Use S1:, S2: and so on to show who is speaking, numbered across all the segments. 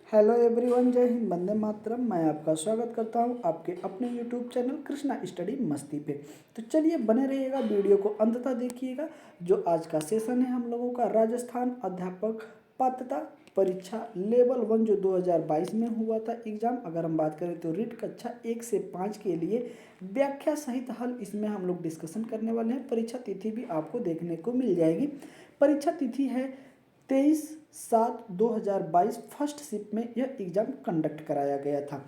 S1: Hello everyone, जय हिंद, वंदे मातरम। मैं आपका स्वागत करता हूं आपके अपने यूट्यूब चैनल कृष्णा स्टडी मस्ती पे। तो चलिए बने रहिएगा, वीडियो को अंत तक देखिएगा। जो आज का सेशन है हम लोगों का राजस्थान अध्यापक पात्रता परीक्षा लेवल 1 जो 2022 में हुआ था एग्जाम। अगर हम बात करें तो रीट कक्षा 1 से 5 के लिए व्याख्या सहित हल इसमें हम लोग डिस्कशन करने वाले हैं। परीक्षा तिथि भी आपको देखने को मिल जाएगी। परीक्षा तिथि है 23/7/2022। फर्स्ट शिफ्ट में यह एग्ज़ाम कंडक्ट कराया गया था।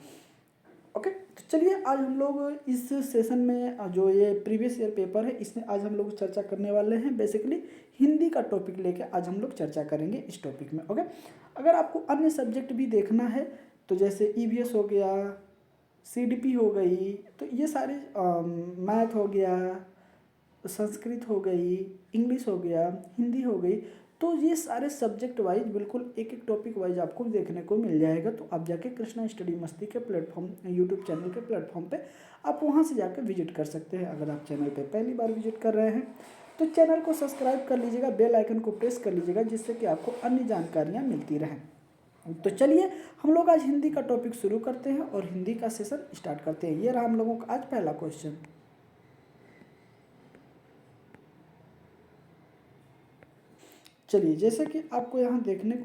S1: ओके, तो चलिए आज हम लोग इस सेशन में जो ये प्रीवियस ईयर पेपर है इसमें आज हम लोग चर्चा करने वाले हैं। बेसिकली हिंदी का टॉपिक लेके आज हम लोग चर्चा करेंगे इस टॉपिक में। ओके, अगर आपको अन्य सब्जेक्ट भी देखना है तो जैसे ईवीएस हो गया, सीडीपी हो गई, तो ये सारे मैथ हो गया, संस्कृत हो गई, इंग्लिश हो गया, हिंदी हो गई, तो ये सारे सब्जेक्ट वाइज बिल्कुल एक एक टॉपिक वाइज आपको देखने को मिल जाएगा। तो आप जाके कृष्णा स्टडी मस्ती के प्लेटफॉर्म यूट्यूब चैनल के प्लेटफॉर्म पे आप वहाँ से जाकर विजिट कर सकते हैं। अगर आप चैनल पे पहली बार विजिट कर रहे हैं तो चैनल को सब्सक्राइब कर लीजिएगा, बेल आइकन को प्रेस कर लीजिएगा, जिससे कि आपको अन्य जानकारियाँ मिलती रहें। तो चलिए हम लोग आज हिंदी का टॉपिक शुरू करते हैं और हिंदी का सेशन स्टार्ट करते हैं। ये रहा हम लोगों का आज पहला क्वेश्चन। चलिए, जैसे कि आपको यहाँ देखने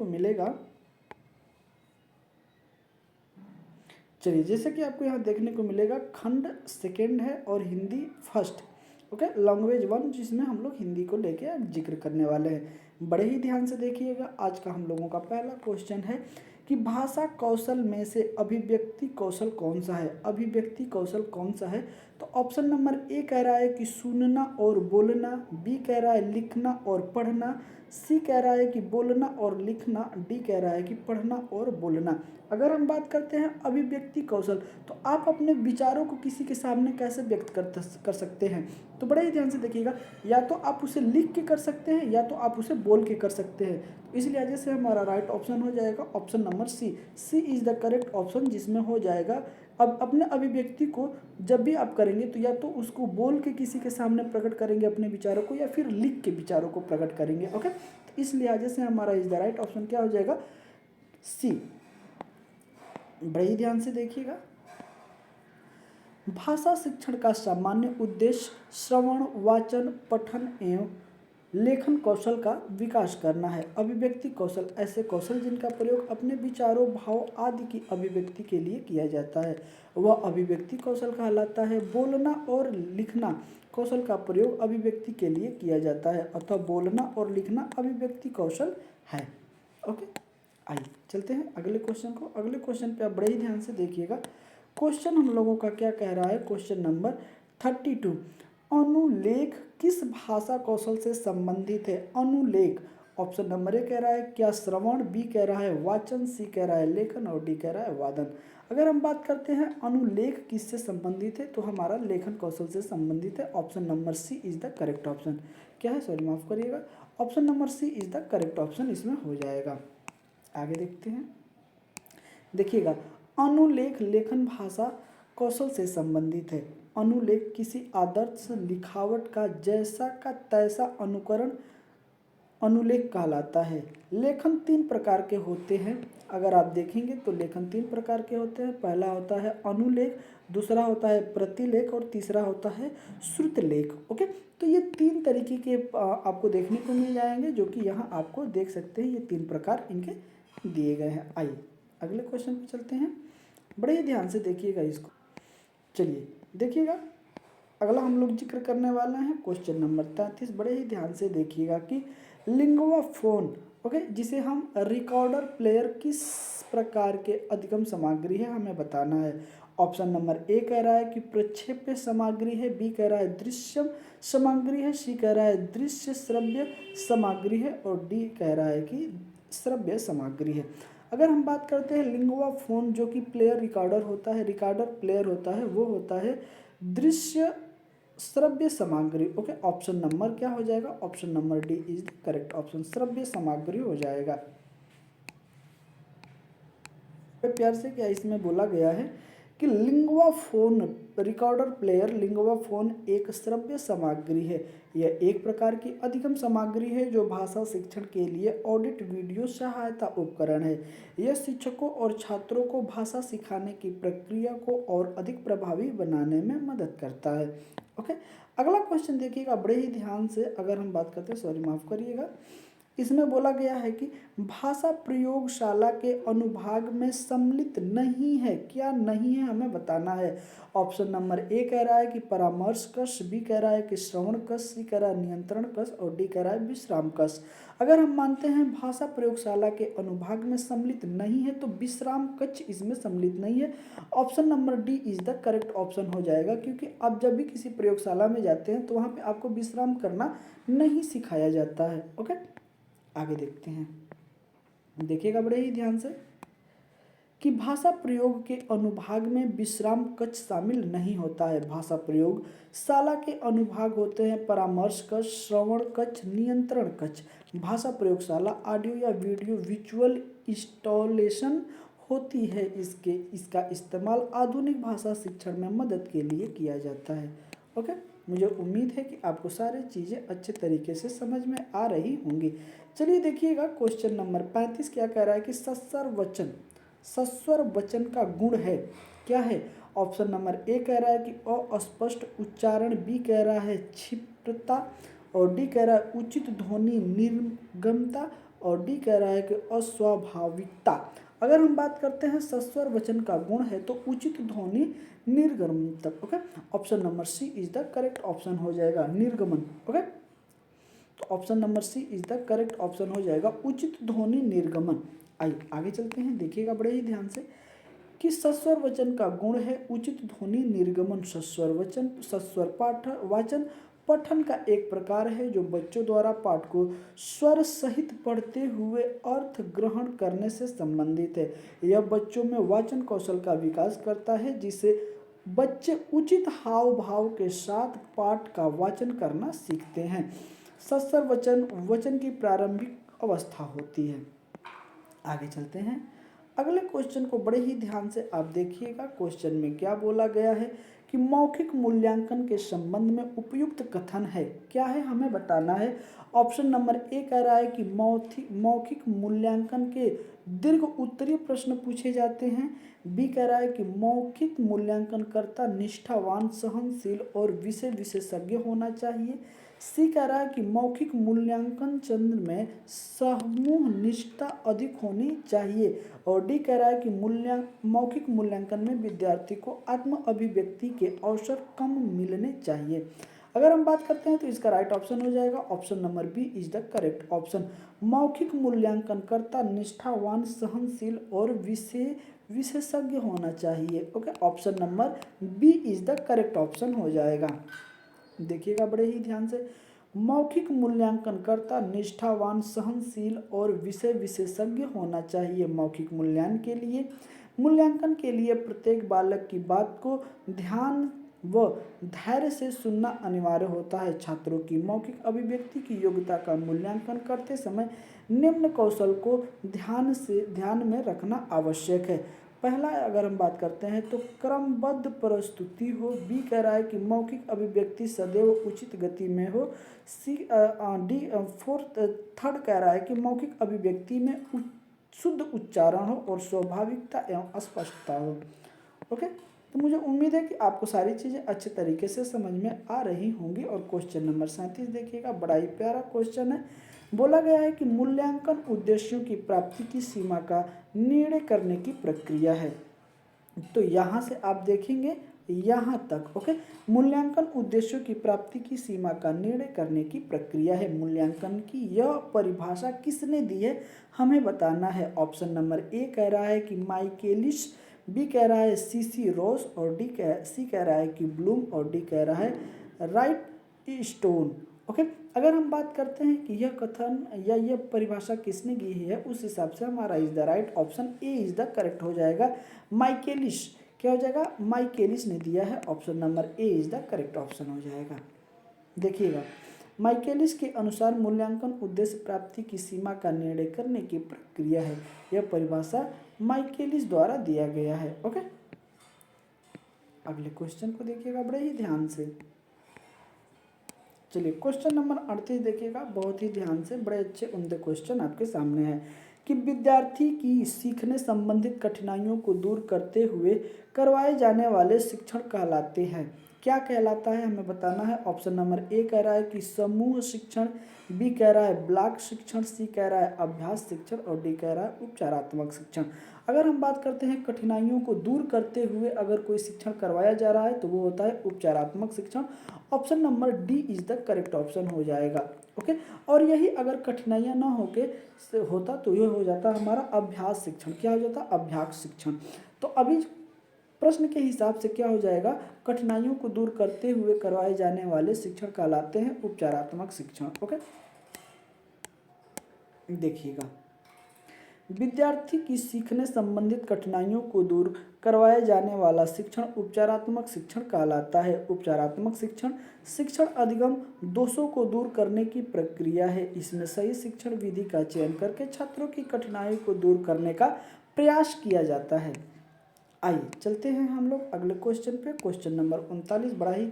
S1: को मिलेगा, खंड सेकेंड है और हिंदी फर्स्ट। ओके, लैंग्वेज 1 जिसमें हम लोग हिंदी को लेके जिक्र करने वाले हैं। बड़े ही ध्यान से देखिएगा। आज का हम लोगों का पहला क्वेश्चन है कि भाषा कौशल में से अभिव्यक्ति कौशल कौन सा है। अभिव्यक्ति कौशल कौन सा है? तो ऑप्शन नंबर ए कह रहा है कि सुनना और बोलना, बी कह रहा है लिखना और पढ़ना, सी कह रहा है कि बोलना और लिखना, डी कह रहा है कि पढ़ना और बोलना। अगर हम बात करते हैं अभिव्यक्ति कौशल, तो आप अपने विचारों को किसी के सामने कैसे व्यक्त कर सकते हैं। तो बड़े ही ध्यान से देखिएगा, या तो आप उसे लिख के कर सकते हैं या तो आप उसे बोल के कर सकते हैं। तो इस लिहाजे से हमारा राइट ऑप्शन हो जाएगा option number C. C is the correct option, जिसमें हो जाएगा अब अपने अभिव्यक्ति को जब भी आप करेंगे तो या तो उसको बोल के किसी के सामने प्रकट करेंगे अपने विचारों को, या फिर लिख के विचारों को प्रकट करेंगे। ओके, तो इस लिहाजे से हमारा इज द राइट ऑप्शन क्या हो जाएगा? सी। बड़े ध्यान से देखिएगा। भाषा शिक्षण का सामान्य उद्देश्य श्रवण, वाचन, पठन एवं लेखन कौशल का विकास करना है। अभिव्यक्ति कौशल ऐसे कौशल जिनका प्रयोग अपने विचारों, भाव आदि की अभिव्यक्ति के लिए किया जाता है, वह अभिव्यक्ति कौशल कहलाता है। बोलना और लिखना कौशल का प्रयोग अभिव्यक्ति के लिए किया जाता है, अतः बोलना और लिखना अभिव्यक्ति कौशल है। ओके, आइए चलते हैं अगले क्वेश्चन को। अगले क्वेश्चन पे आप बड़े ही ध्यान से देखिएगा। क्वेश्चन हम लोगों का क्या कह रहा है? क्वेश्चन नंबर 32, अनुलेख किस भाषा कौशल से संबंधित है? अनुलेख ऑप्शन नंबर ए कह रहा है क्या श्रवण, बी कह रहा है वाचन, सी कह रहा है लेखन और डी कह रहा है वादन। अगर हम बात करते हैं अनुलेख किससे संबंधित है, तो हमारा लेखन कौशल से संबंधित है। Option number C is the correct option. क्या है? सॉरी, माफ करिएगा, option number C is the correct option इसमें हो जाएगा। आगे देखते हैं। देखिएगा, अनुलेख लेखन भाषा कौशल से संबंधित है। अनुलेख किसी आदर्श लिखावट का जैसा का तैसा अनुकरण अनुलेख कहलाता है। लेखन 3 प्रकार के होते हैं। अगर आप देखेंगे तो लेखन 3 प्रकार के होते हैं। पहला होता है अनुलेख, दूसरा होता है प्रतिलेख और तीसरा होता है श्रुतलेख। ओके, तो ये 3 तरीके के आपको देखने को मिल जाएंगे, जो कि यहाँ आपको देख सकते हैं। ये 3 प्रकार इनके दिए गए हैं। आइए अगले क्वेश्चन पे चलते हैं। बड़े ही ध्यान से देखिएगा इसको। चलिए देखिएगा, अगला हम लोग जिक्र करने वाले हैं क्वेश्चन नंबर 33। बड़े ही ध्यान से देखिएगा कि लिंगुआफोन, ओके, जिसे हम रिकॉर्डर प्लेयर किस प्रकार के अधिगम सामग्री है हमें बताना है। ऑप्शन नंबर ए कह रहा है कि प्रक्षेप्य सामग्री है, बी कह रहा है दृश्य सामग्री है, सी कह रहा है दृश्य श्रव्य सामग्री है और डी कह रहा है कि श्रव्य सामग्री है। अगर हम बात करते हैं लिंगुआ फोन, जो कि प्लेयर रिकॉर्डर होता है, रिकॉर्डर प्लेयर होता है, वो होता है दृश्य श्रव्य सामग्री। ओके, ऑप्शन नंबर क्या हो जाएगा? Option number D is the correct option, श्रव्य सामग्री हो जाएगा। प्यार से क्या इसमें बोला गया है कि lingua phone recorder player lingua phone एक श्रव्य सामग्री है। यह एक प्रकार की अधिगम सामग्री है जो भाषा शिक्षण के लिए ऑडिट वीडियो सहायता उपकरण है। यह शिक्षकों और छात्रों को भाषा सिखाने की प्रक्रिया को और अधिक प्रभावी बनाने में मदद करता है। ओके, अगला क्वेश्चन देखिएगा बड़े ही ध्यान से। अगर हम बात करते हैं, सॉरी माफ करिएगा, इसमें बोला गया है कि भाषा प्रयोगशाला के अनुभाग में सम्मिलित नहीं है। क्या नहीं है, हमें बताना है। ऑप्शन नंबर ए कह रहा है कि परामर्श कश, बी कह रहा है कि श्रवण कश, सी कह रहा है नियंत्रण कश और डी कह रहा है विश्राम कश। अगर हम मानते हैं भाषा प्रयोगशाला के अनुभाग में सम्मिलित नहीं है तो विश्राम कक्ष इसमें सम्मिलित नहीं है। Option number D is the correct option हो जाएगा, क्योंकि आप जब भी किसी प्रयोगशाला में जाते हैं तो वहाँ पे आपको विश्राम करना नहीं सिखाया जाता है। ओके, आगे देखते हैं, देखिएगा बड़े ही ध्यान से कि भाषा प्रयोग के अनुभाग में विश्राम कक्ष शामिल नहीं होता है। भाषा प्रयोगशाला के अनुभाग होते हैं परामर्श कक्ष, श्रवण कक्ष, नियंत्रण कक्ष। भाषा प्रयोगशाला ऑडियो या वीडियो विजुअल इंस्टॉलेशन होती है। इसका इस्तेमाल आधुनिक भाषा शिक्षण में मदद के लिए किया जाता है। ओके, मुझे उम्मीद है कि आपको सारी चीज़ें अच्छे तरीके से समझ में आ रही होंगी। चलिए देखिएगा क्वेश्चन नंबर 35 क्या कह रहा है कि सस्वर वचन का गुण है, क्या है। ऑप्शन नंबर ए कह रहा है कि अस्पष्ट उच्चारण, बी कह रहा है क्षिप्रता और डी कह रहा है उचित ध्वनि निर्गमता और डी कह रहा है कि अस्वाभाविकता। अगर हम बात करते हैं सस्वर वचन का गुण है तो उचित ध्वनि निर्गमन तक। Okay, option number C is the correct option हो जाएगा, निर्गमन। ओके, तो option number C is the correct option हो जाएगा, उचित ध्वनि निर्गमन। आइए आगे चलते हैं, देखिएगा बड़े ही ध्यान से कि सस्वर वचन का गुण है उचित ध्वनि निर्गमन। सस्वर वाचन पठन का एक प्रकार है जो बच्चों द्वारा पाठ को स्वर सहित पढ़ते हुए अर्थ ग्रहण करने से संबंधित है। यह बच्चों में वाचन कौशल का विकास करता है, जिससे बच्चे उचित हाव भाव के साथ पाठ का वाचन करना सीखते हैं। सस्वर वचन की प्रारंभिक अवस्था होती है। आगे चलते हैं, अगले क्वेश्चन को बड़े ही ध्यान से आप देखिएगा। क्वेश्चन में क्या बोला गया है कि मौखिक मूल्यांकन के संबंध में उपयुक्त कथन है, क्या है, हमें बताना है। ऑप्शन नंबर ए कह रहा है कि मौखिक मूल्यांकन के दीर्घ उत्तरीय प्रश्न पूछे जाते हैं। बी कह रहा है कि मौखिक मूल्यांकनकर्ता निष्ठावान, सहनशील और विषय विशेषज्ञ होना चाहिए। सी कह रहा है कि मौखिक मूल्यांकन चंद्र में समूह निष्ठा अधिक होनी चाहिए और डी कह रहा है कि मौखिक मूल्यांकन में विद्यार्थी को आत्म अभिव्यक्ति के अवसर कम मिलने चाहिए। अगर हम बात करते हैं तो इसका राइट ऑप्शन हो जाएगा, option number B is the correct option. मौखिक मूल्यांकनकर्ता निष्ठावान, सहनशील और विशेषज्ञ होना चाहिए। Okay, option number B is the correct option हो जाएगा। देखिएगा बड़े ही ध्यान से, मौखिक मूल्यांकनकर्ता निष्ठावान, सहनशील और विषय विशेषज्ञ होना चाहिए। मौखिक मूल्यांकन के लिए प्रत्येक बालक की बात को ध्यान व धैर्य से सुनना अनिवार्य होता है। छात्रों की मौखिक अभिव्यक्ति की योग्यता का मूल्यांकन करते समय निम्न कौशल को ध्यान में रखना आवश्यक है। पहला, अगर हम बात करते हैं तो क्रमबद्ध प्रस्तुति हो। बी कह रहा है कि मौखिक अभिव्यक्ति सदैव उचित गति में हो। थर्ड कह रहा है कि मौखिक अभिव्यक्ति में शुद्ध उच्चारण हो और स्वाभाविकता एवं स्पष्टता हो। ओके, तो मुझे उम्मीद है कि आपको सारी चीज़ें अच्छे तरीके से समझ में आ रही होंगी। और क्वेश्चन नंबर 37 देखिएगा, बड़ा ही प्यारा क्वेश्चन है। बोला गया है कि मूल्यांकन उद्देश्यों की प्राप्ति की सीमा का निर्णय करने की प्रक्रिया है। तो यहाँ से आप देखेंगे यहाँ तक। ओके, मूल्यांकन उद्देश्यों की प्राप्ति की सीमा का निर्णय करने की प्रक्रिया है। मूल्यांकन की यह परिभाषा किसने दी है, हमें बताना है। ऑप्शन नंबर ए कह रहा है कि माइकेलिस, बी कह रहा है सीसी रोस और सी कह रहा है कि ब्लूम और डी कह रहा है राइट स्टोन। ओके, अगर हम बात करते हैं कि यह कथन या यह परिभाषा किसने दी है, उस हिसाब से हमारा is the right option A is the correct हो जाएगा। माइकेलिस, क्या हो जाएगा, माइकेलिस ने दिया है। Option number A is the correct option हो जाएगा। देखिएगा, माइकेलिस के अनुसार मूल्यांकन उद्देश्य प्राप्ति की सीमा का निर्णय करने की प्रक्रिया है। यह परिभाषा माइकेलिस द्वारा दिया गया है। ओके, अगले क्वेश्चन को देखिएगा बड़े ही ध्यान से। चलिए क्वेश्चन नंबर 38 देखिएगा बहुत ही ध्यान से, बड़े अच्छे उम्दे क्वेश्चन आपके सामने है कि विद्यार्थी की सीखने संबंधित कठिनाइयों को दूर करते हुए करवाए जाने वाले शिक्षण कहलाते हैं। क्या कहलाता है हमें बताना है। ऑप्शन नंबर ए कह रहा है कि समूह शिक्षण, बी कह रहा है ब्लॉक शिक्षण, सी कह रहा है अभ्यास शिक्षण और डी कह रहा है उपचारात्मक शिक्षण। अगर हम बात करते हैं कठिनाइयों को दूर करते हुए अगर कोई शिक्षण करवाया जा रहा है तो वो होता है उपचारात्मक शिक्षण। Option number D is the correct option हो जाएगा। ओके, और यही अगर कठिनाइयाँ ना होके होता तो ये हो जाता हमारा अभ्यास शिक्षण। क्या हो जाता, अभ्यास शिक्षण। तो अभी प्रश्न के हिसाब से क्या हो जाएगा, कठिनाइयों को दूर करते हुए करवाए जाने वाले शिक्षण कहलाते हैं उपचारात्मक शिक्षण। ओके, देखिएगा विद्यार्थी की सीखने संबंधित कठिनाइयों को दूर करवाए जाने वाला शिक्षण उपचारात्मक शिक्षण कहलाता है। उपचारात्मक शिक्षण शिक्षण अधिगम दोषों को दूर करने की प्रक्रिया है। इसमें सही शिक्षण विधि का चयन करके छात्रों की कठिनाई को दूर करने का प्रयास किया जाता है। आइए चलते हैं हम लोग अगले क्वेश्चन पे। क्वेश्चन नंबर 39 बड़ा ही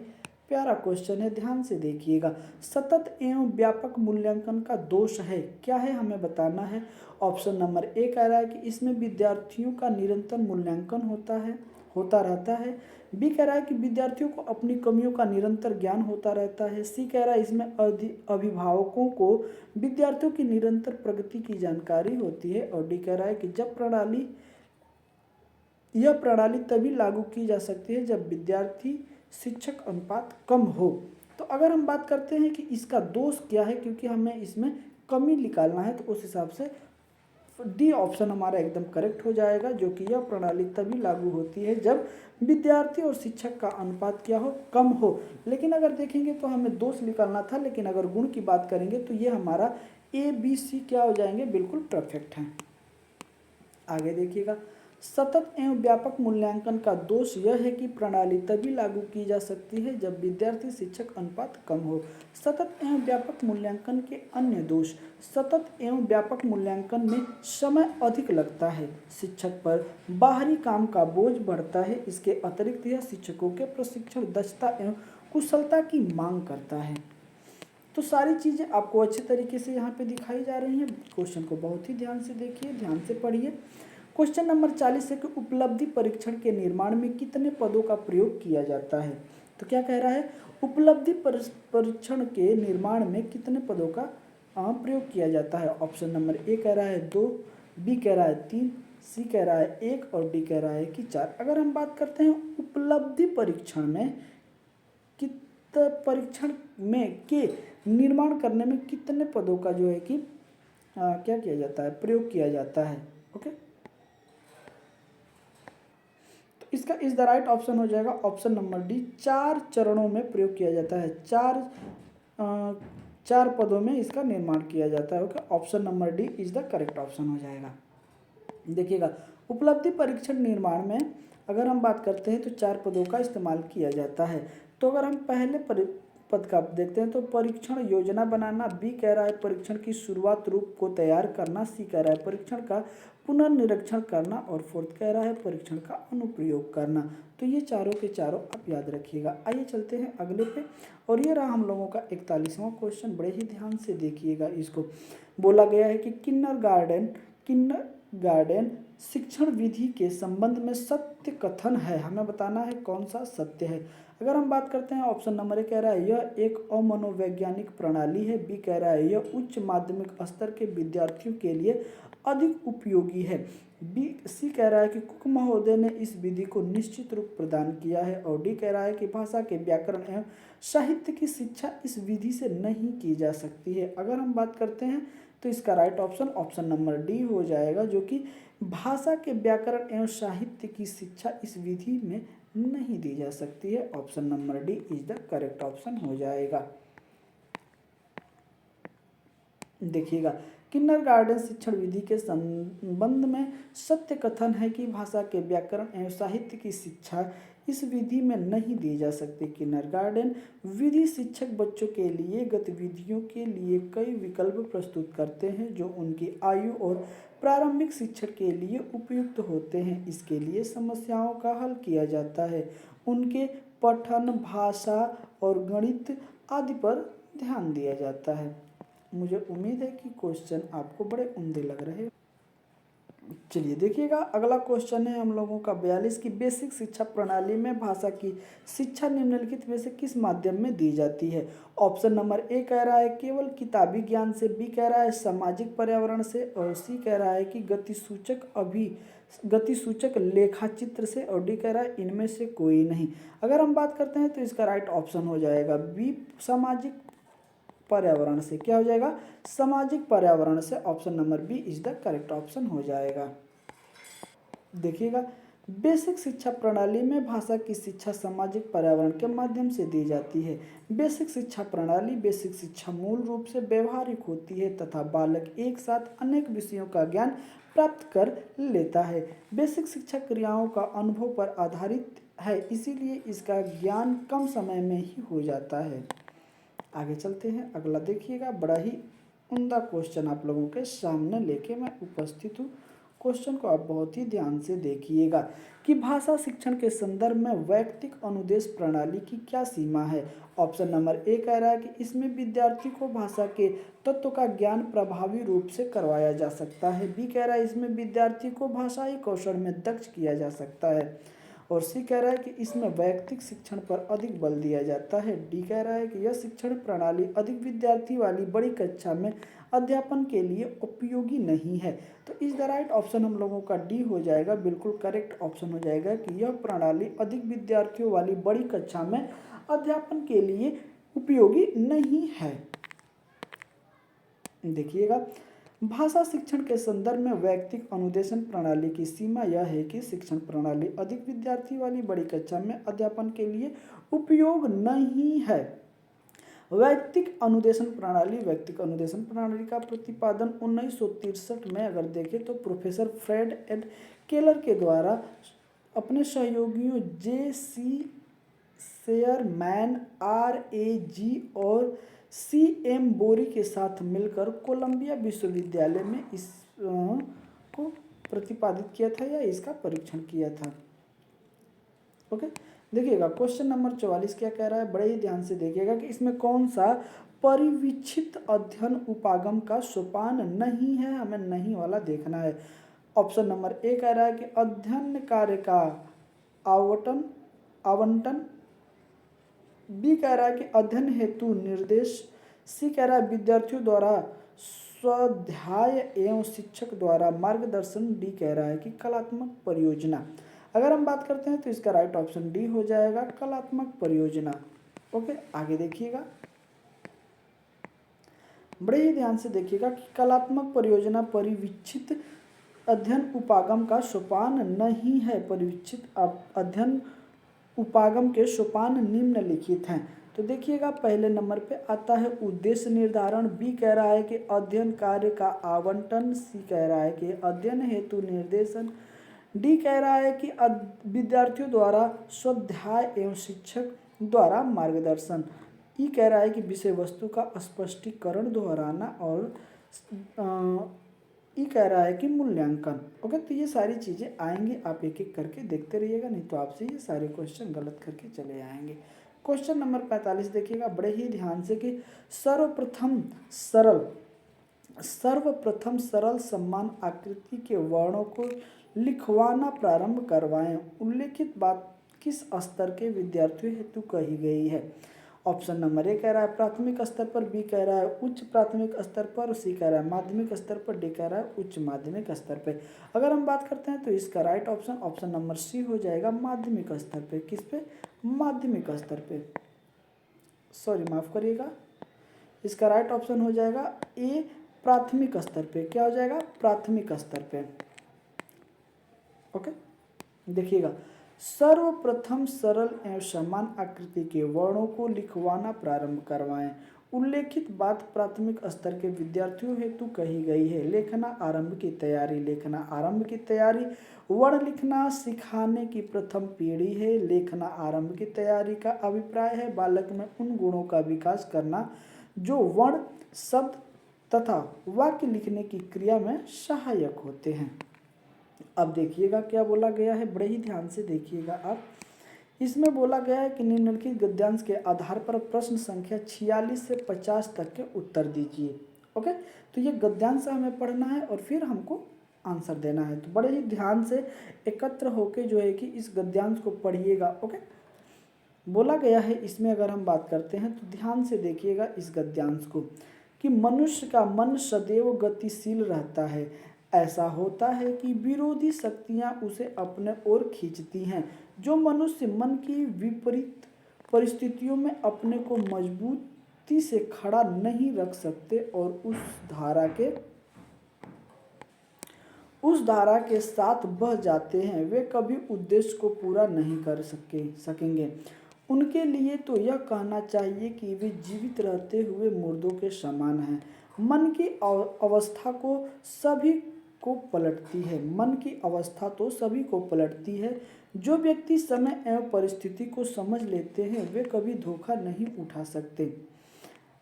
S1: प्यारा क्वेश्चन है, ध्यान से देखिएगा। सतत एवं व्यापक मूल्यांकन का दोष है, क्या है हमें बताना है। ऑप्शन नंबर ए कह रहा है कि इसमें विद्यार्थियों का निरंतर मूल्यांकन होता रहता है। बी कह रहा है कि विद्यार्थियों को अपनी कमियों का निरंतर ज्ञान होता रहता है। सी कह रहा है इसमें अभिभावकों को विद्यार्थियों की निरंतर प्रगति की जानकारी होती है। और डी कह रहा है कि यह प्रणाली तभी लागू की जा सकती है जब विद्यार्थी शिक्षक अनुपात कम हो। तो अगर हम बात करते हैं कि इसका दोष क्या है, क्योंकि हमें इसमें कमी निकालना है, तो उस हिसाब से डी ऑप्शन हमारा एकदम करेक्ट हो जाएगा, जो कि यह प्रणाली तभी लागू होती है जब विद्यार्थी और शिक्षक का अनुपात क्या हो, कम हो। लेकिन अगर देखेंगे तो हमें दोष निकालना था, लेकिन अगर गुण की बात करेंगे तो ये हमारा ए बी सी क्या हो जाएंगे, बिल्कुल परफेक्ट हैं। आगे देखिएगा, सतत एवं व्यापक मूल्यांकन का दोष यह है कि प्रणाली तभी लागू की जा सकती है जब विद्यार्थी शिक्षक अनुपात कम हो। सतत एवं व्यापक मूल्यांकन के अन्य दोष, सतत एवं व्यापक मूल्यांकन में समय अधिक लगता है, शिक्षक पर बाहरी काम का बोझ बढ़ता है। इसके अतिरिक्त यह शिक्षकों के प्रशिक्षण, दक्षता एवं कुशलता की मांग करता है। तो सारी चीज़ें आपको अच्छे तरीके से यहाँ पे दिखाई जा रही हैं। क्वेश्चन को बहुत ही ध्यान से देखिए, ध्यान से पढ़िए। क्वेश्चन नंबर 40 है कि उपलब्धि परीक्षण के निर्माण में कितने पदों का प्रयोग किया जाता है। तो क्या कह रहा है, उपलब्धि परीक्षण के निर्माण में कितने पदों का प्रयोग किया जाता है। ऑप्शन नंबर ए कह रहा है 2, बी कह रहा है 3, सी कह रहा है 1 और डी कह रहा है कि 4। अगर हम बात करते हैं उपलब्धि परीक्षण में परीक्षण में के निर्माण करने में कितने पदों का जो है कि क्या किया जाता है, प्रयोग किया जाता है। ओके, तो इसका इज द राइट ऑप्शन हो जाएगा ऑप्शन नंबर डी, 4 चरणों में प्रयोग किया जाता है। 4 पदों में इसका निर्माण किया जाता है। Okay, option number D is the correct option हो जाएगा। देखिएगा, उपलब्धि परीक्षण निर्माण में अगर हम बात करते हैं तो 4 पदों का इस्तेमाल किया जाता है। तो अगर हम पहले पद का देखते हैं तो परीक्षण योजना बनाना, बी कह रहा है परीक्षण की शुरुआत रूप को तैयार करना, सी कह रहा है परीक्षण का पुनर्निरीक्षण करना और फोर्थ कह रहा है परीक्षण का अनुप्रयोग करना। तो ये चारों के चारों आप याद रखिएगा। आइए चलते हैं अगले पे, और ये रहा हम लोगों का 41वां क्वेश्चन। बड़े ही ध्यान से देखिएगा, इसको बोला गया है कि किंडरगार्टन शिक्षण विधि के संबंध में सत्य कथन है। हमें बताना है कौन सा सत्य है। अगर हम बात करते हैं ऑप्शन नंबर ए कह रहा है यह एक अमनोवैज्ञानिक प्रणाली है, बी कह रहा है यह उच्च माध्यमिक स्तर के विद्यार्थियों के लिए अधिक उपयोगी है, सी कह रहा है कि कुक महोदय ने इस विधि को निश्चित रूप प्रदान किया है और डी कह रहा है कि भाषा के व्याकरण एवं साहित्य की शिक्षा इस विधि से नहीं की जा सकती है। अगर हम बात करते हैं तो इसका right option option number D हो जाएगा, जो कि भाषा के व्याकरण एवं साहित्य की शिक्षा इस विधि में नहीं दी जा सकती है। Option number D is the correct option हो जाएगा। देखिएगा, किंडरगार्टन शिक्षण विधि के संबंध में सत्य कथन है कि भाषा के व्याकरण एवं साहित्य की शिक्षा इस विधि में नहीं दी जा सकती। किंडरगार्टन विधि शिक्षक बच्चों के लिए गतिविधियों के लिए कई विकल्प प्रस्तुत करते हैं जो उनकी आयु और प्रारंभिक शिक्षण के लिए उपयुक्त होते हैं। इसके लिए समस्याओं का हल किया जाता है। उनके पठन, भाषा और गणित आदि पर ध्यान दिया जाता है। मुझे उम्मीद है कि क्वेश्चन आपको बड़े उम्दे लग रहे हैं। चलिए देखिएगा, अगला क्वेश्चन है हम लोगों का 42 की बेसिक शिक्षा प्रणाली में भाषा की शिक्षा निम्नलिखित में से किस माध्यम में दी जाती है। ऑप्शन नंबर ए कह रहा है केवल किताबी ज्ञान से, बी कह रहा है सामाजिक पर्यावरण से, और सी कह रहा है कि गतिसूचक लेखाचित्र से, और डी कह रहा है इनमें से कोई नहीं। अगर हम बात करते हैं तो इसका राइट ऑप्शन हो जाएगा बी, सामाजिक पर्यावरण से। क्या हो जाएगा? सामाजिक पर्यावरण से। Option number B is the correct option हो जाएगा। देखिएगा, बेसिक शिक्षा प्रणाली में भाषा की शिक्षा सामाजिक पर्यावरण के माध्यम से दी जाती है। बेसिक शिक्षा प्रणाली, बेसिक शिक्षा मूल रूप से व्यवहारिक होती है तथा बालक एक साथ अनेक विषयों का ज्ञान प्राप्त कर लेता है। बेसिक शिक्षा क्रियाओं का अनुभव पर आधारित है, इसीलिए इसका ज्ञान कम समय में ही हो जाता है। आगे चलते हैं, अगला देखिएगा, बड़ा ही उम्दा क्वेश्चन आप लोगों के सामने लेके मैं उपस्थित हूँ। क्वेश्चन को आप बहुत ही ध्यान से देखिएगा कि भाषा शिक्षण के संदर्भ में वैयक्तिक अनुदेश प्रणाली की क्या सीमा है। ऑप्शन नंबर ए कह रहा है कि इसमें विद्यार्थी को भाषा के तत्व का ज्ञान प्रभावी रूप से करवाया जा सकता है। बी कह रहा है इसमें विद्यार्थी को भाषाई कौशल में दक्ष किया जा सकता है, और सी कह रहा है कि इसमें वैयक्तिक शिक्षण पर अधिक बल दिया जाता है। डी कह रहा है कि यह शिक्षण प्रणाली अधिक विद्यार्थी वाली बड़ी कक्षा में अध्यापन के लिए उपयोगी नहीं है। तो इस द राइट ऑप्शन हम लोगों का डी हो जाएगा, बिल्कुल करेक्ट ऑप्शन हो जाएगा कि यह प्रणाली अधिक विद्यार्थियों वाली बड़ी कक्षा में अध्यापन के लिए उपयोगी नहीं है। देखिएगा, भाषा शिक्षण के संदर्भ में वैयक्तिक अनुदेशन प्रणाली की सीमा यह है कि शिक्षण प्रणाली अधिक विद्यार्थी वाली बड़ी कक्षा में अध्यापन के लिए उपयोग नहीं है। वैयक्तिक अनुदेशन प्रणाली का प्रतिपादन 1963 में अगर देखें तो प्रोफेसर फ्रेड एड केलर के द्वारा अपने सहयोगियों जे.सी. Sherman, R.A.G. और C.M. बोरी के साथ मिलकर कोलंबिया विश्वविद्यालय में इस को प्रतिपादित किया था या इसका परीक्षण किया था। ओके, देखिएगा क्वेश्चन नंबर 44 क्या कह रहा है, बड़े ही ध्यान से देखिएगा कि इसमें कौन सा परिवीक्षित अध्ययन उपागम का सोपान नहीं है, हमें नहीं वाला देखना है। ऑप्शन नंबर ए कह रहा है कि अध्ययन कार्य का आवंटन, बी कह रहा है कि अध्ययन हेतु निर्देश, सी कह रहा है विद्यार्थियों द्वारा स्वाध्याय एवं शिक्षक द्वारा मार्गदर्शन, डी कह रहा है कि कलात्मक परियोजना। अगर हम बात करते हैं तो इसका राइट ऑप्शन डी हो जाएगा, कलात्मक परियोजना। ओके, आगे देखिएगा, बड़े ही ध्यान से देखिएगा कि कलात्मक परियोजना परिवीक्षित अध्ययन उपागम का सोपान नहीं है। परिवीक्षित अध्ययन उपागम के सोपान निम्नलिखित हैं। तो देखिएगा, पहले नंबर पे आता है उद्देश्य निर्धारण, बी कह रहा है कि अध्ययन कार्य का आवंटन, सी कह रहा है कि अध्ययन हेतु निर्देशन, डी कह रहा है कि विद्यार्थियों द्वारा स्वाध्याय एवं शिक्षक द्वारा मार्गदर्शन, ई कह रहा है कि विषय वस्तु का स्पष्टीकरण दोहराना, और ई कह रहा है कि मूल्यांकन। ओके, तो ये सारी चीज़ें आएंगी, आप एक एक करके देखते रहिएगा, नहीं तो आपसे ये सारे क्वेश्चन गलत करके चले आएंगे। क्वेश्चन नंबर 45 देखिएगा बड़े ही ध्यान से कि सर्वप्रथम सरल समान आकृति के वर्णों को लिखवाना प्रारंभ करवाएं। उल्लेखित बात किस स्तर के विद्यार्थियों हेतु कही गई है। ऑप्शन नंबर ए कह रहा है प्राथमिक स्तर पर, बी कह रहा है उच्च प्राथमिक स्तर पर, सी कह रहा है माध्यमिक स्तर पर, डी कह रहा है उच्च माध्यमिक स्तर पर। अगर हम बात करते हैं तो इसका राइट ऑप्शन नंबर सी हो जाएगा, माध्यमिक स्तर पे। किस पे? माध्यमिक स्तर पे, सॉरी माफ करिएगा, इसका राइट ऑप्शन हो जाएगा ए, प्राथमिक स्तर पे। क्या हो जाएगा? प्राथमिक स्तर पे। ओके, देखिएगा, सर्वप्रथम सरल एवं समान आकृति के वर्णों को लिखवाना प्रारंभ करवाएं। उल्लेखित बात प्राथमिक स्तर के विद्यार्थियों हेतु कही गई है। लेखना आरंभ की तैयारी वर्ण लिखना सिखाने की प्रथम पीढ़ी है। लेखना आरंभ की तैयारी का अभिप्राय है बालक में उन गुणों का विकास करना जो वर्ण, शब्द तथा वाक्य लिखने की क्रिया में सहायक होते हैं। अब देखिएगा क्या बोला गया है, बड़े ही ध्यान से देखिएगा आप इसमें बोला गया है कि निम्नलिखित गद्यांश के आधार पर प्रश्न संख्या 46 से 50 तक के उत्तर दीजिए। ओके, तो ये गद्यांश हमें पढ़ना है और फिर हमको आंसर देना है। तो बड़े ही ध्यान से एकत्र होके जो है कि इस गद्यांश को पढ़िएगा। ओके, बोला गया है इसमें अगर हम बात करते हैं तो ध्यान से देखिएगा इस गद्यांश को कि मनुष्य का मन सदैव गतिशील रहता है। ऐसा होता है कि विरोधी शक्तियां उसे अपने ओर खींचती हैं। जो मनुष्य मन की विपरीत परिस्थितियों में अपने को मजबूती से खड़ा नहीं रख सकते और उस धारा के साथ बह जाते हैं, वे कभी उद्देश्य को पूरा नहीं कर सकेंगे। उनके लिए तो यह कहना चाहिए कि वे जीवित रहते हुए मुर्दों के समान हैं। मन की अवस्था को सभी को पलटती है। मन की अवस्था तो सभी को पलटती है। जो व्यक्ति समय एवं परिस्थिति को समझ लेते हैं वे कभी धोखा नहीं उठा सकते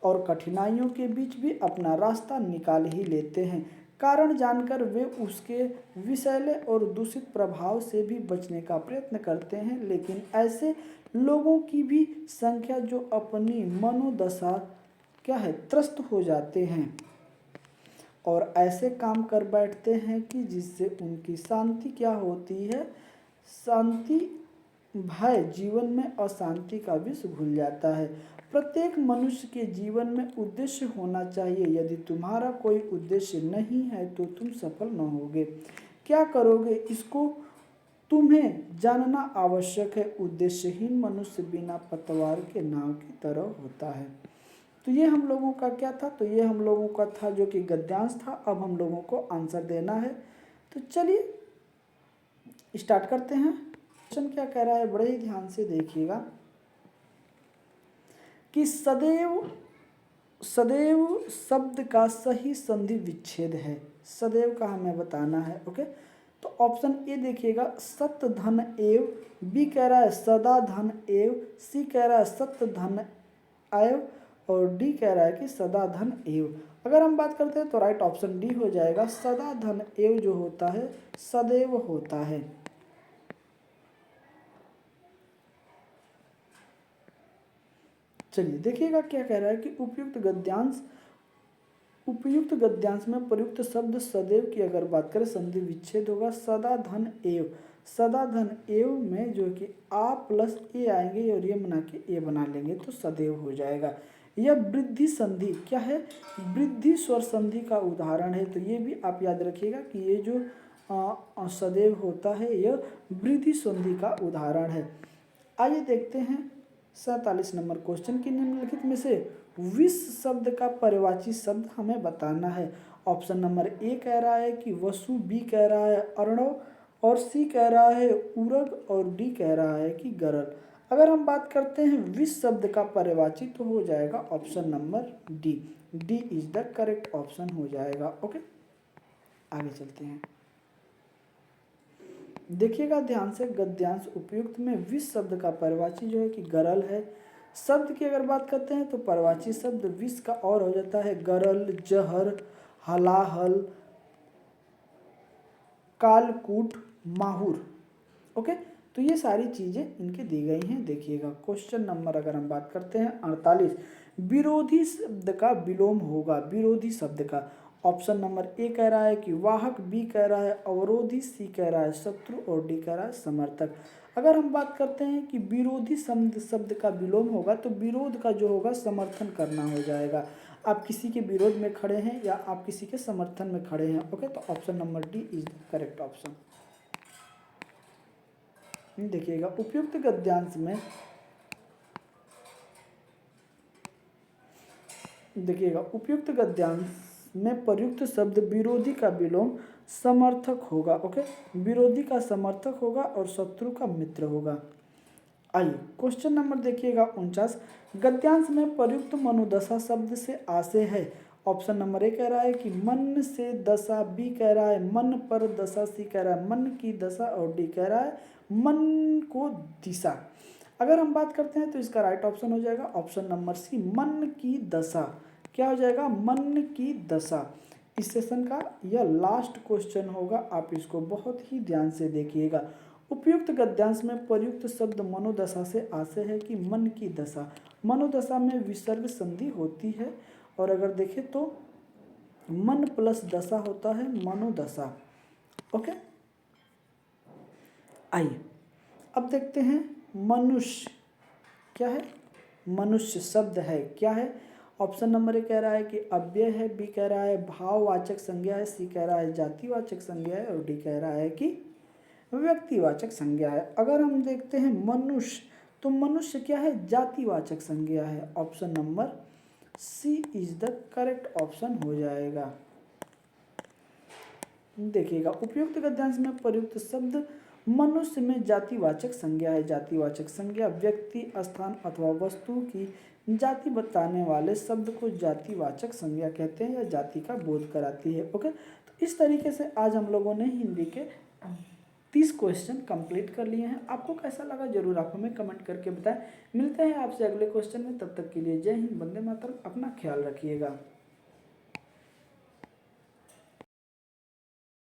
S1: और कठिनाइयों के बीच भी अपना रास्ता निकाल ही लेते हैं। कारण जानकर वे उसके विषैले और दूषित प्रभाव से भी बचने का प्रयत्न करते हैं। लेकिन ऐसे लोगों की भी संख्या जो अपनी मनोदशा त्रस्त हो जाते हैं और ऐसे काम कर बैठते हैं कि जिससे उनकी शांति होती है, शांति भय जीवन में अशांति का विष घुल जाता है। प्रत्येक मनुष्य के जीवन में उद्देश्य होना चाहिए। यदि तुम्हारा कोई उद्देश्य नहीं है तो तुम सफल न होगे। क्या करोगे इसको तुम्हें जानना आवश्यक है। उद्देश्यहीन मनुष्य बिना पतवार के नाव की तरह होता है। तो ये हम लोगों का क्या था, तो ये हम लोगों का था जो कि गद्यांश था। अब हम लोगों को आंसर देना है। तो चलिए स्टार्ट करते हैं। क्वेश्चन क्या कह रहा है, बड़े ही ध्यान से देखिएगा कि सदैव शब्द का सही संधि विच्छेद है। सदैव का हमें बताना है। ओके, तो ऑप्शन ए देखिएगा, सत्य धन एव। बी कह रहा है सदा धन एव। सी कह रहा है सत्य धन एव और डी कह रहा है कि सदा धन एव। अगर हम बात करते हैं तो राइट ऑप्शन डी हो जाएगा। सदा धन एव जो होता है सदैव होता है। चलिए देखिएगा क्या कह रहा है कि उपयुक्त गद्यांश में प्रयुक्त शब्द सदैव की अगर बात करें संधि विच्छेद होगा सदा धन एव। सदा धन एव में जो कि आ प्लस ए आएंगे और ये बना के ए बना लेंगे तो सदैव हो जाएगा। यह वृद्धि संधि क्या है, वृद्धि स्वर संधि का उदाहरण है। तो ये भी आप याद रखिएगा कि ये जो सदैव होता है यह वृद्धि संधि का उदाहरण है। आइए देखते हैं 47 नंबर क्वेश्चन की निम्नलिखित में से विष शब्द का पर्यायवाची शब्द हमें बताना है। ऑप्शन नंबर ए कह रहा है कि वसु, बी कह रहा है अर्णव और सी कह रहा है उरग और डी कह रहा है कि गरल। अगर हम बात करते हैं विष शब्द का पर्यायवाची तो हो जाएगा option number D. D is the correct option हो जाएगा। ओके, आगे चलते हैं। देखिएगा ध्यान से गद्यांश उपयुक्त में विष शब्द का पर्यायवाची जो है कि गरल है। शब्द की अगर बात करते हैं तो पर्यायवाची शब्द विष का और हो जाता है गरल, जहर, हलाहल, कालकूट, माहुर। ओके, तो ये सारी चीजें इनके दी गई हैं। देखिएगा क्वेश्चन नंबर अगर हम बात करते हैं 48, विरोधी शब्द का विलोम होगा। विरोधी शब्द का ऑप्शन नंबर ए कह रहा है कि वाहक, बी कह रहा है अवरोधी, सी कह रहा है शत्रु और डी कह रहा है समर्थक। अगर हम बात करते हैं कि विरोधी शब्द का विलोम होगा तो विरोध का जो होगा समर्थन करना हो जाएगा। आप किसी के विरोध में खड़े हैं या आप किसी के समर्थन में खड़े हैं। ओके, तो option number D is the correct option. देखिएगा उपयुक्त गद्यांश में प्रयुक्त शब्द विरोधी का विलोम समर्थक होगा। ओके, विरोधी का समर्थक होगा और शत्रु का मित्र होगा। आइए क्वेश्चन नंबर देखिएगा 49, गद्यांश में प्रयुक्त मनोदशा शब्द से आशय है। ऑप्शन नंबर ए कह रहा है कि मन से दशा, बी कह रहा है मन पर दशा, सी कह रहा है मन की दशा और डी कह रहा है मन को दिशा। अगर हम बात करते हैं तो इसका राइट ऑप्शन हो जाएगा ऑप्शन नंबर सी, मन की दशा। क्या हो जाएगा, मन की दशा। इस सेशन का यह लास्ट क्वेश्चन होगा, आप इसको बहुत ही ध्यान से देखिएगा। उपयुक्त गद्यांश में प्रयुक्त शब्द मनोदशा से आशय है कि मन की दशा। मनोदशा में विसर्ग संधि होती है और अगर देखें तो मन प्लस दशा होता है मनोदशा। ओके, आइए अब देखते हैं मनुष्य क्या है। मनुष्य शब्द है क्या है। ऑप्शन नंबर ए कह रहा है कि अव्यय है, बी कह रहा है भाववाचक संज्ञा है, सी कह रहा है जातिवाचक संज्ञा है और डी कह रहा है कि व्यक्तिवाचक संज्ञा है। अगर हम देखते हैं मनुष्य, तो मनुष्य क्या है, जातिवाचक संज्ञा है। Option number C is the correct option हो जाएगा। देखिएगा, उपयुक्त गद्यांश में प्रयुक्त शब्द मनुष्य में जातिवाचक संज्ञा है। जातिवाचक संज्ञा व्यक्ति, स्थान अथवा वस्तु की जाति बताने वाले शब्द को जातिवाचक संज्ञा कहते हैं या जाति का बोध कराती है। ओके, तो इस तरीके से आज हम लोगों ने हिंदी के 30 क्वेश्चन कंप्लीट कर लिए हैं। आपको कैसा लगा जरूर आप हमें कमेंट करके बताएं। मिलते हैं आपसे अगले क्वेश्चन में, तब तक के लिए जय हिंद, वंदे मातरम, अपना ख्याल रखिएगा।